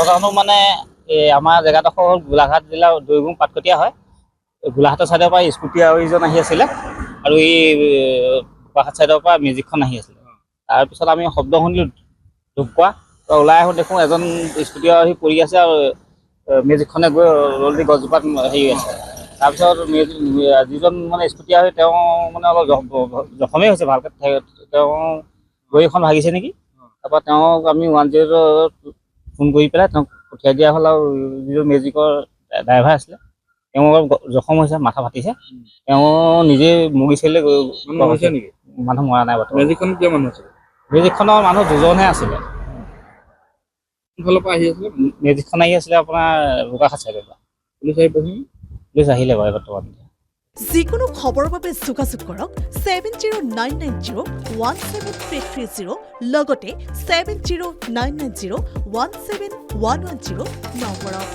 ঘটনাটো মানে আমাৰ জেগাডোখৰ হ'ল গোলাঘাট জিলাৰ দৈগুং পাটকটীয়া হয়। গোলাঘাটৰ ছাইডৰ পৰা স্কুটি আৰু ইজন আহি আছিলে আৰু এই গোলাঘাট ছাইডৰ পৰা মেজিকখন আহি আছিলে। তাৰপিছত আমি শব্দ শুনিলোঁ ধূপ পোৱা, ওলাই আহোঁ দেখোঁ এজন স্কুটি আহি পৰি আছে আৰু মেজিকখনে গৈ অলৰেডি গছজোপাত হেৰি আছে। তাৰপিছত যিজন মানে স্কুটি আহি তেওঁ মানে অলপ জখমেই হৈছে ভালকৈ, তেওঁ ভৰিখন ভাগিছে নেকি। তাৰপৰা তেওঁক আমি 108 ফোন কৰি পেলাই তেওঁক পঠিয়াই দিয়া হ'ল আৰু যিজন মেজিকৰ ড্ৰাইভাৰ আছিলে তেওঁ অলপ জখম হৈছে, মাথা ফাটিছে। তেওঁ নিজে মুগিচাৰিলৈ গৈছে নেকি? মানুহ মৰা নাই বৰ্তমান। মেজিকখনত কিয় মানুহ আছিলে? মেজিকখনৰ মানুহ দুজনহে আছিলে। কোনফালৰ পৰা আহি আছিলে? মেজিকখন আহি আছিলে আপোনাৰ বোকাখাট চাইডৰ পৰা। পুলিচ আহি পাইছে? পুলিচ আহিলে বাৰু বৰ্তমান। যিকোনো খবৰৰ বাবে যোগাযোগ কৰক 7099017330 লগতে 7099017110 নম্বৰত।